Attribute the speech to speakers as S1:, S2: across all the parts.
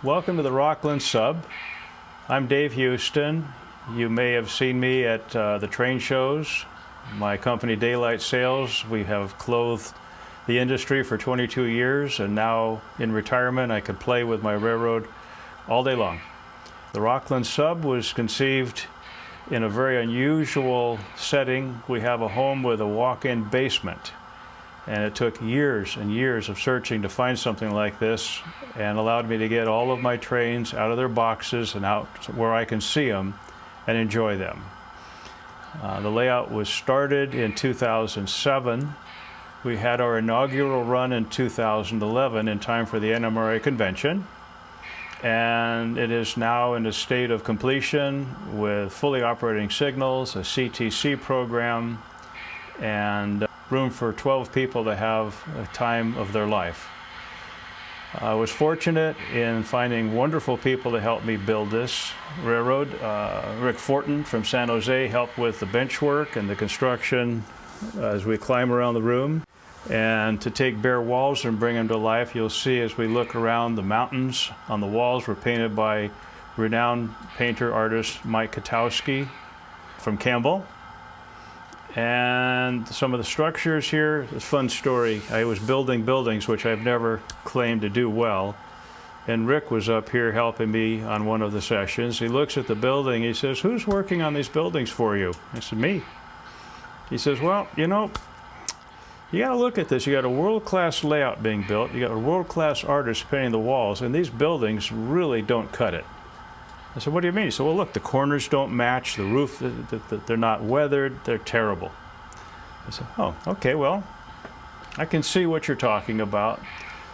S1: Welcome to the Rocklin sub. I'm Dave Houston. You may have seen me at the train shows. My company, Daylight Sales, we have clothed the industry for 22 years, and now in retirement I could play with my railroad all day long. The Rocklin sub was conceived in a very unusual setting. We have a home with a walk-in basement, and it took years and years of searching to find something like this, and allowed me to get all of my trains out of their boxes and out where I can see them and enjoy them. The layout was started in 2007. We had our inaugural run in 2011 in time for the NMRA convention, and it is now in a state of completion with fully operating signals, a CTC program, and room for 12 people to have a time of their life. I was fortunate in finding wonderful people to help me build this railroad. Rick Fortin from San Jose helped with the bench work and the construction as we climb around the room. And to take bare walls and bring them to life, you'll see as we look around, the mountains on the walls were painted by renowned painter artist Mike Katowski from Campbell. And some of the structures here, a fun story. I was building buildings, which I've never claimed to do well. And Rick was up here helping me on one of the sessions. He looks at the building, he says, "Who's working on these buildings for you?" I said, "Me." He says, "Well, you know, you got to look at this. You got a world-class layout being built. You got a world-class artist painting the walls, and these buildings really don't cut it." I said, "What do you mean?" He said, "Well, look, the corners don't match, the roof, they're not weathered, they're terrible." I said, "Oh, okay, well, I can see what you're talking about."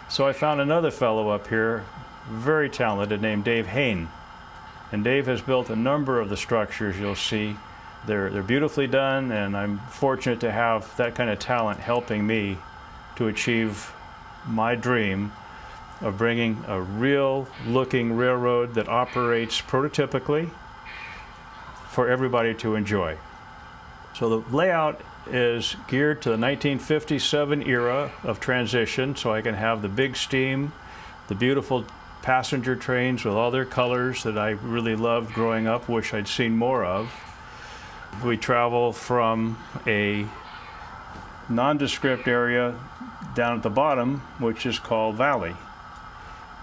S1: So I found another fellow up here, very talented, named Dave Hain. And Dave has built a number of the structures you'll see. They're beautifully done, and I'm fortunate to have that kind of talent helping me to achieve my dream of bringing a real-looking railroad that operates prototypically for everybody to enjoy. So the layout is geared to the 1957 era of transition, so I can have the big steam, the beautiful passenger trains with all their colors that I really loved growing up, wish I'd seen more of. We travel from a nondescript area down at the bottom, which is called Valley.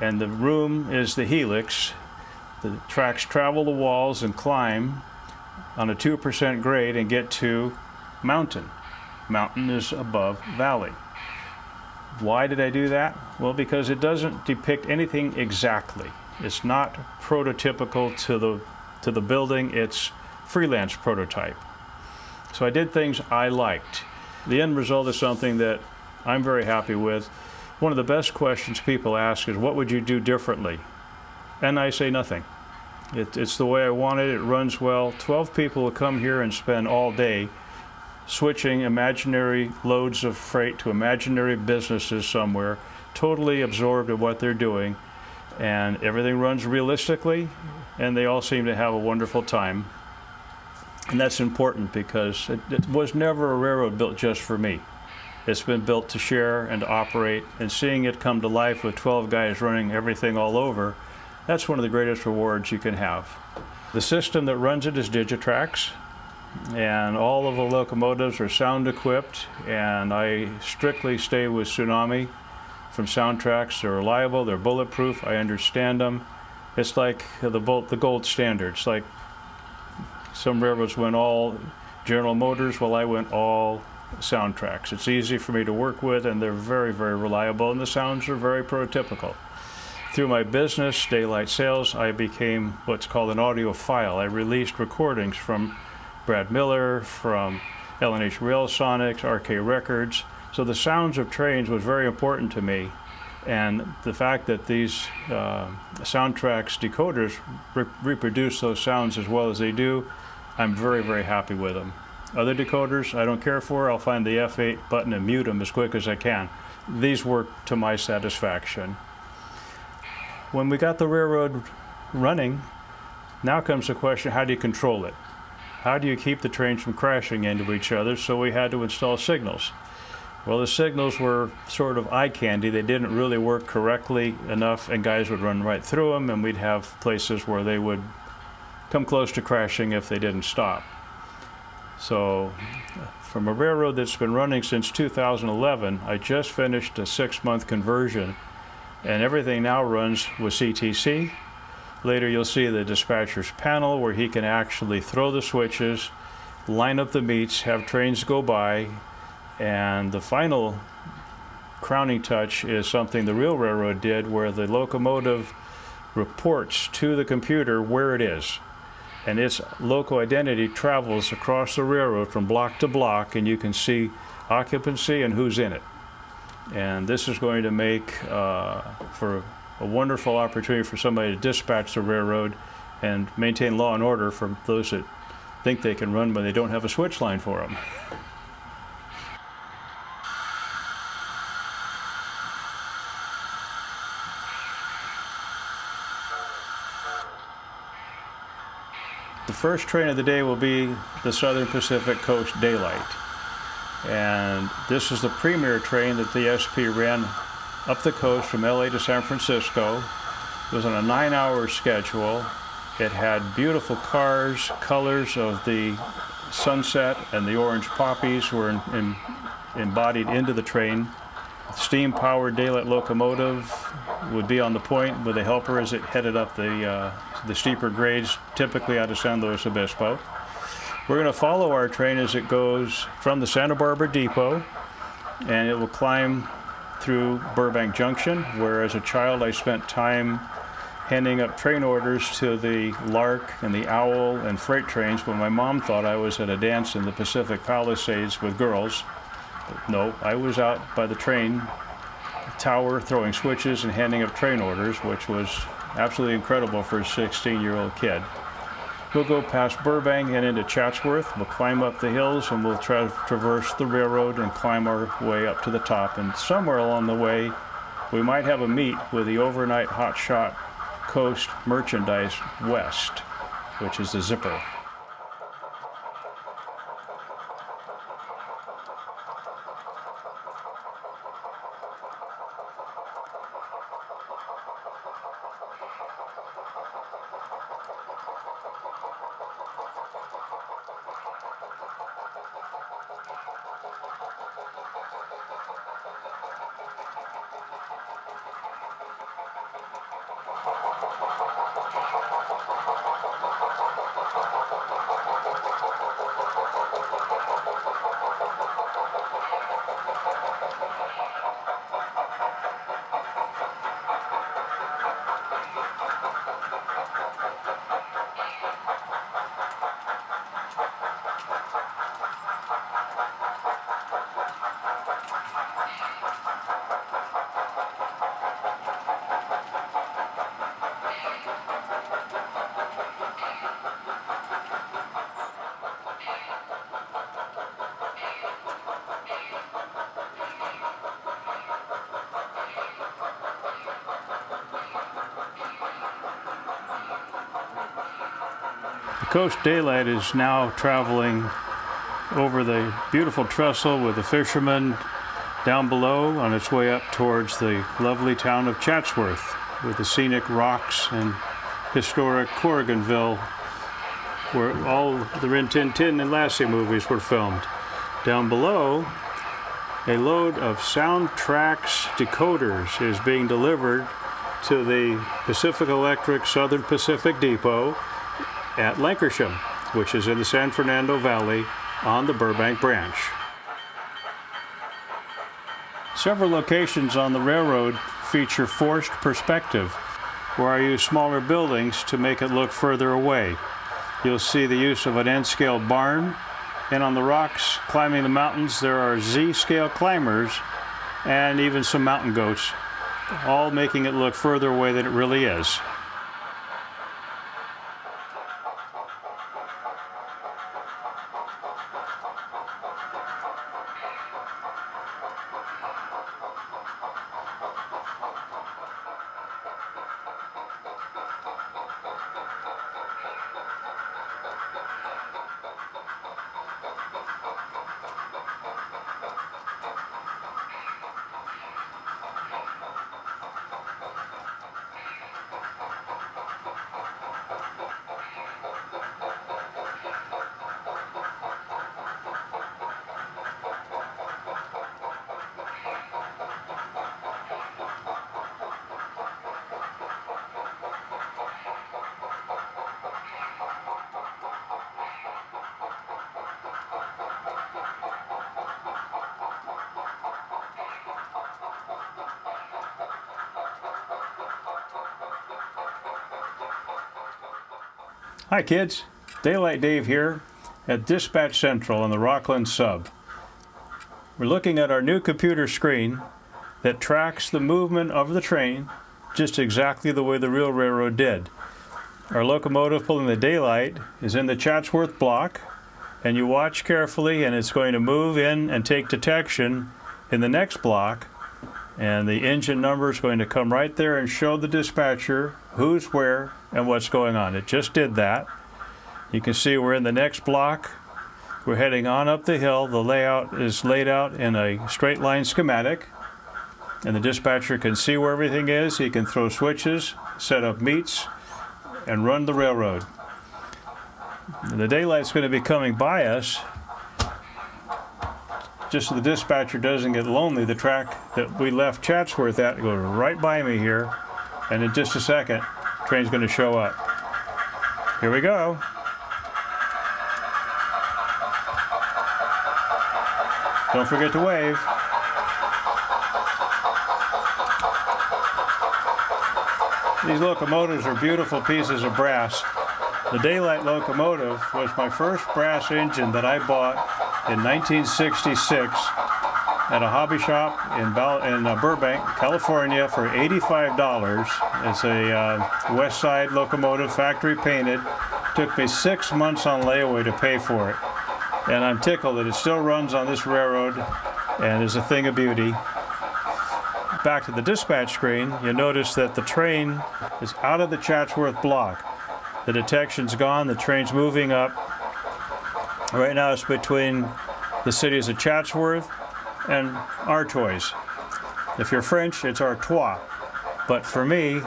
S1: And the room is the helix. The tracks travel the walls and climb on a 2% grade and get to mountain. Mountain is above valley. Why did I do that? Well, because it doesn't depict anything exactly. It's not prototypical to the building, it's freelance prototype. So I did things I liked. The end result is something that I'm very happy with. One of the best questions people ask is, what would you do differently? And I say nothing. It's the way I want it. It runs well. 12 people will come here and spend all day switching imaginary loads of freight to imaginary businesses somewhere, totally absorbed in what they're doing. And everything runs realistically, and they all seem to have a wonderful time. And that's important because it was never a railroad built just for me. It's been built to share and to operate, and seeing it come to life with 12 guys running everything all over, that's one of the greatest rewards you can have. The system that runs it is Digitrax, and all of the locomotives are sound equipped, and I strictly stay with Tsunami from Soundtrax. They're reliable, they're bulletproof, I understand them. It's like the gold standard. It's like some railroads went all General Motors, well, I went all Soundtrax. It's easy for me to work with, and they're very, very reliable, and the sounds are very prototypical. Through my business, Daylight Sales, I became what's called an audiophile. I released recordings from Brad Miller, from L&H Rail Sonics, RK Records. So the sounds of trains was very important to me, and the fact that these Soundtrax decoders reproduce those sounds as well as they do, I'm very, very happy with them. Other decoders I don't care for. I'll find the F8 button and mute them as quick as I can. These work to my satisfaction. When we got the railroad running, now comes the question, how do you control it? How do you keep the trains from crashing into each other? So we had to install signals. Well, the signals were sort of eye candy. They didn't really work correctly enough, and guys would run right through them, and we'd have places where they would come close to crashing if they didn't stop. So from a railroad that's been running since 2011, I just finished a 6-month conversion, and everything now runs with CTC. Later you'll see the dispatcher's panel where he can actually throw the switches, line up the meets, have trains go by, and the final crowning touch is something the real railroad did, where the locomotive reports to the computer where it is. And its local identity travels across the railroad from block to block, and you can see occupancy and who's in it. And this is going to make for a wonderful opportunity for somebody to dispatch the railroad and maintain law and order for those that think they can run when they don't have a switch line for them. The first train of the day will be the Southern Pacific Coast Daylight. And this is the premier train that the SP ran up the coast from LA to San Francisco. It was on a 9-hour schedule. It had beautiful cars, colors of the sunset and the orange poppies were embodied into the train. Steam-powered daylight locomotive would be on the point with a helper as it headed up the steeper grades, typically out of San Luis Obispo. We're going to follow our train as it goes from the Santa Barbara Depot, and it will climb through Burbank Junction, where as a child I spent time handing up train orders to the Lark and the Owl and freight trains when my mom thought I was at a dance in the Pacific Palisades with girls. No, I was out by the train tower throwing switches and handing up train orders, which was absolutely incredible for a 16-year-old kid. We'll go past Burbank and into Chatsworth. We'll climb up the hills and we'll try to traverse the railroad and climb our way up to the top. And somewhere along the way, we might have a meet with the overnight hotshot Coast Merchandise West, which is the Zipper. The Coast Daylight is now traveling over the beautiful trestle with the fishermen down below on its way up towards the lovely town of Chatsworth with the scenic rocks and historic Corriganville, where all the Rin Tin Tin and Lassie movies were filmed. Down below, a load of Soundtrax decoders is being delivered to the Pacific Electric Southern Pacific Depot at Lancashire, which is in the San Fernando Valley on the Burbank branch. Several locations on the railroad feature forced perspective, where I use smaller buildings to make it look further away. You'll see the use of an N-scale barn, and on the rocks climbing the mountains there are Z-scale climbers and even some mountain goats, all making it look further away than it really is. Hi kids, Daylight Dave here at Dispatch Central on the Rocklin sub. We're looking at our new computer screen that tracks the movement of the train just exactly the way the real railroad did. Our locomotive pulling the daylight is in the Chatsworth block, and you watch carefully and it's going to move in and take detection in the next block, and the engine number is going to come right there and show the dispatcher who's where and what's going on. It just did that. You can see we're in the next block. We're heading on up the hill. The layout is laid out in a straight line schematic, and the dispatcher can see where everything is. He can throw switches, set up meets, and run the railroad. And the daylight's going to be coming by us. Just so the dispatcher doesn't get lonely, the track that we left Chatsworth at goes right by me here, and in just a second, the train's going to show up. Here we go. Don't forget to wave. These locomotives are beautiful pieces of brass. The Daylight locomotive was my first brass engine that I bought in 1966 at a hobby shop in Burbank, California for $85. It's a West Side locomotive, factory painted. Took me 6 months on layaway to pay for it. And I'm tickled that it still runs on this railroad and is a thing of beauty. Back to the dispatch screen, you notice that the train is out of the Chatsworth block. The detection's gone, the train's moving up. Right now it's between the cities of Chatsworth and Artois. If you're French, it's Artois. But for me,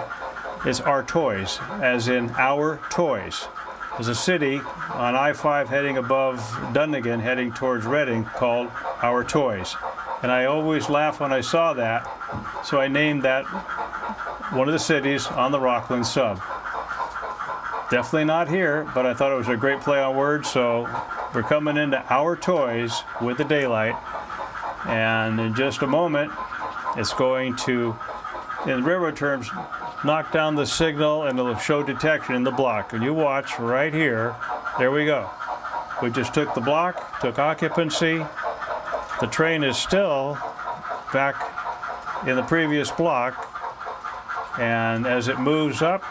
S1: it's Artois, as in our toys. There's a city on I-5 heading above Dunnigan, heading towards Reading, called Our Toys. And I always laugh when I saw that, so I named that one of the cities on the Rocklin sub. Definitely not here, but I thought it was a great play on words, so we're coming into Our Toys with the daylight. And in just a moment, it's going to, in railroad terms, knock down the signal and it'll show detection in the block. And you watch right here. There we go. We just took the block, took occupancy. The train is still back in the previous block. And as it moves up,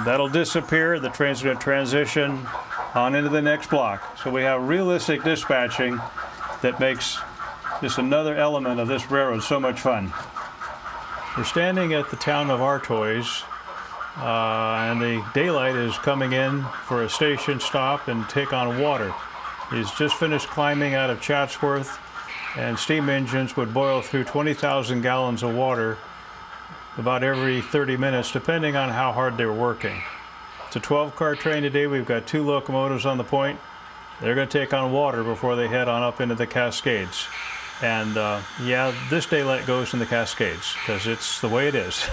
S1: that'll disappear. The train's going to transition on into the next block. So we have realistic dispatching that makes just another element of this railroad so much fun. We're standing at the town of Artois, and the daylight is coming in for a station stop and take on water. He's just finished climbing out of Chatsworth, and steam engines would boil through 20,000 gallons of water about every 30 minutes, depending on how hard they were working. It's a 12-car train today. We've got 2 locomotives on the point. They're going to take on water before they head on up into the Cascades. And yeah, this daylight goes in the Cascades because it's the way it is.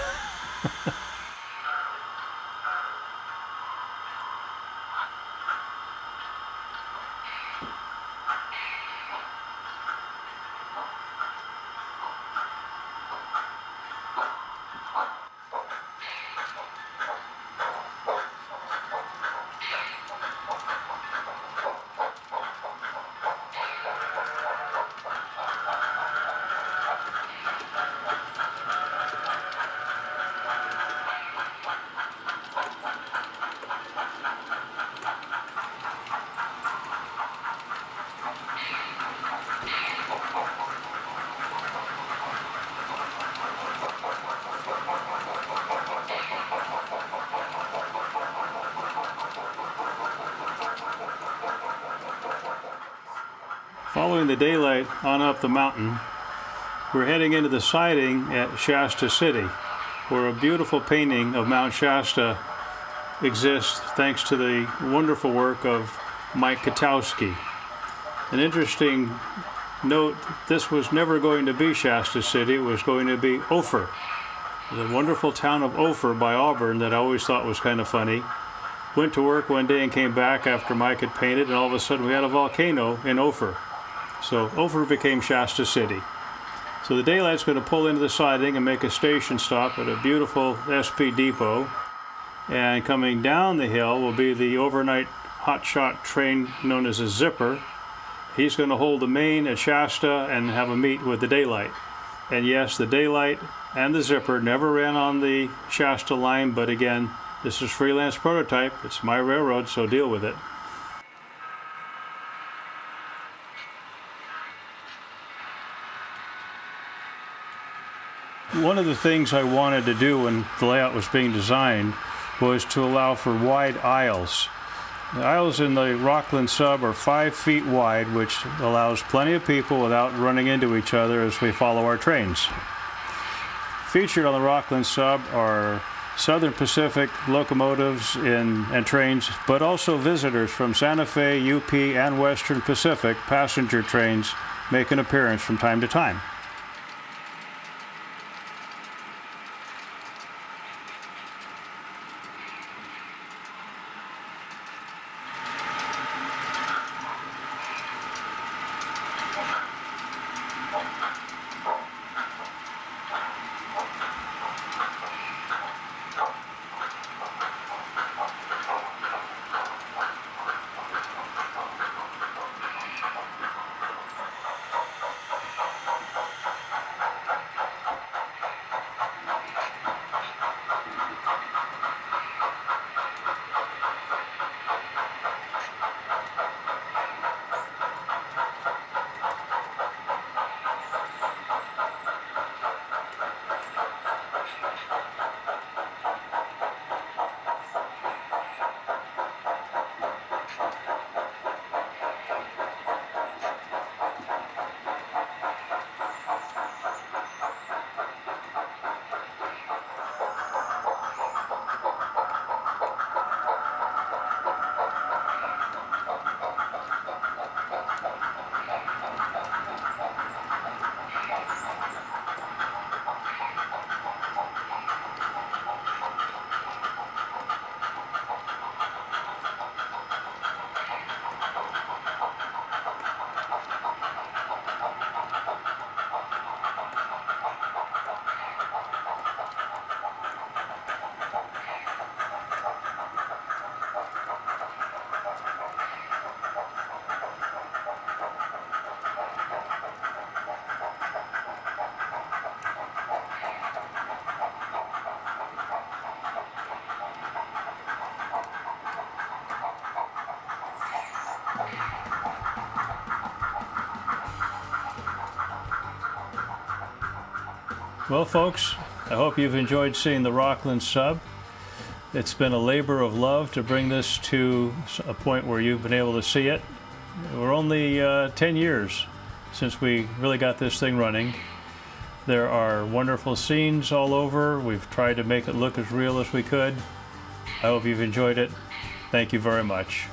S1: Following the daylight on up the mountain, we're heading into the siding at Shasta City, where a beautiful painting of Mount Shasta exists thanks to the wonderful work of Mike Katowski. An interesting note, this was never going to be Shasta City, it was going to be Ophir. The wonderful town of Ophir by Auburn that I always thought was kind of funny. Went to work one day and came back after Mike had painted, and all of a sudden we had a volcano in Ophir. So Ophir became Shasta City. So the daylight's going to pull into the siding and make a station stop at a beautiful SP depot. And coming down the hill will be the overnight hotshot train known as a zipper. He's going to hold the main at Shasta and have a meet with the daylight. And yes, the daylight and the zipper never ran on the Shasta line, but again, this is freelance prototype. It's my railroad, so deal with it. One of the things I wanted to do when the layout was being designed was to allow for wide aisles. The aisles in the Rocklin sub are 5 feet wide, which allows plenty of people without running into each other as we follow our trains. Featured on the Rocklin sub are Southern Pacific locomotives and trains, but also visitors from Santa Fe, UP, and Western Pacific passenger trains make an appearance from time to time. Well, folks, I hope you've enjoyed seeing the Rocklin sub. It's been a labor of love to bring this to a point where you've been able to see it. We're only 10 years since we really got this thing running. There are wonderful scenes all over. We've tried to make it look as real as we could. I hope you've enjoyed it. Thank you very much.